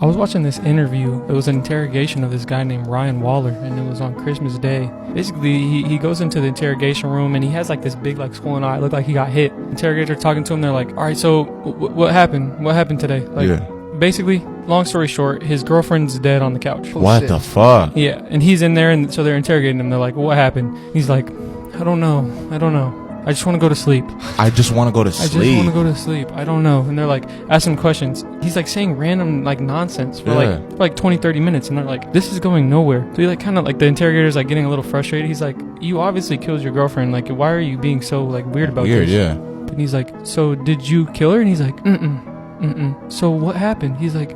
I was watching this interview. It was an interrogation of this guy named Ryan Waller, and it was on Christmas Day. Basically, he goes into the interrogation room, and he has like this big like swollen eye. It looked like he got hit. Interrogator talking to him. They're like, "All right, so what happened? What happened today?" Like, basically, long story short, his girlfriend's dead on the couch. What the fuck? Yeah, and he's in there, and so they're interrogating him. They're like, "What happened?" He's like, "I don't know. I just want to go to sleep. I just want to go to I just sleep. want to go to sleep. I don't know." And they're like asking him questions. He's like saying random like nonsense for like 20, 30 minutes. And they're like, this is going nowhere. So he like kind of like the interrogator's like getting a little frustrated. He's like, you obviously killed your girlfriend. Like, why are you being so like weird about this? Yeah. And he's like, so did you kill her? And he's like, mm-mm. So what happened? He's like,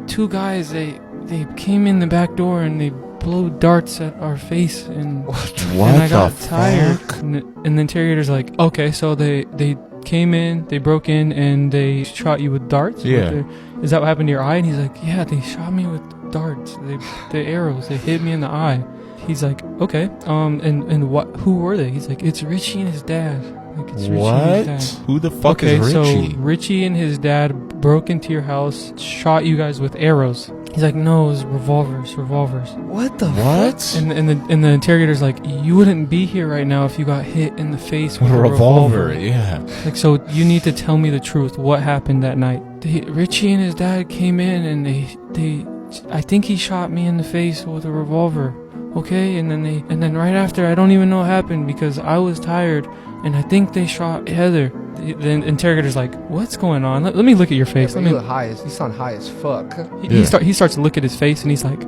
two guys, they came in the back door and they blow darts at our face, and I got tired. And the interrogator's like, okay, so they came in, they broke in, and they shot you with darts? Yeah. Is that what happened to your eye? And he's like, yeah, they shot me with darts. The arrows, they hit me in the eye. He's like, okay, and what? Who were they? He's like, it's Richie and his dad. Like, it's Richie and his dad. Who the fuck is Richie? So Richie and his dad broke into your house, shot you guys with arrows. He's like, no, it was revolvers. What the what? And the interrogator's like, you wouldn't be here right now if you got hit in the face with a revolver. Yeah. Like, so you need to tell me the truth. What happened that night? Richie and his dad came in, and I think he shot me in the face with a revolver. Okay, and then right after, I don't even know what happened because I was tired, and I think they shot Heather. The interrogator's like, what's going on? Let me look at your face. Yeah, you sound high as fuck. He starts to look at his face, and he's like,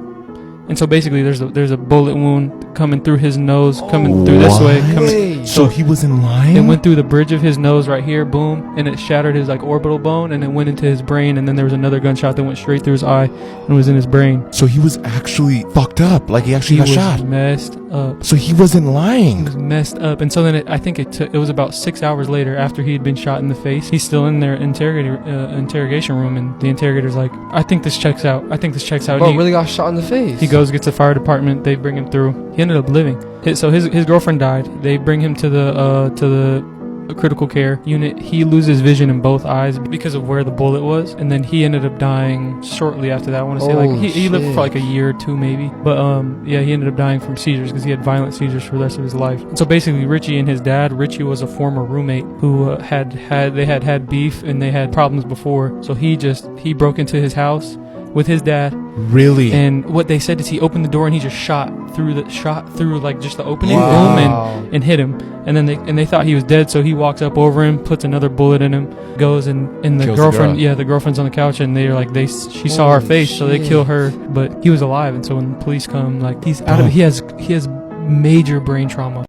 and so basically there's a bullet wound coming through his nose, coming through this way. So he was in line? It went through the bridge of his nose right here, boom, and it shattered his like orbital bone, and it went into his brain, and then there was another gunshot that went straight through his eye and was in his brain. So he was actually fucked up, like he actually got shot. He was messed up. So he wasn't lying. He was messed up, and so then I think it was about 6 hours later after he had been shot in the face. He's still in their interrogation room, and the interrogator's like, I think this checks out. Bro, really got shot in the face. He goes, gets the fire department. They bring him through. He ended up living. So his girlfriend died. They bring him to the critical care unit. He loses vision in both eyes because of where the bullet was, and then he ended up dying shortly after that. I want to say like he lived for like a year or two maybe, but he ended up dying from seizures because he had violent seizures for the rest of his life. And so basically, Richie and his dad. Richie was a former roommate who had beef, and they had problems before. So he broke into his house with his dad. Really? And what they said is he opened the door and he just shot through like just the opening, boom, and hit him. And then they thought he was dead, so he walks up over him, puts another bullet in him, goes and the Kills girlfriend, the girl. the girlfriend's on the couch, and they're like she saw her face, so they kill her, but he was alive. And so when the police come, like he has major brain trauma.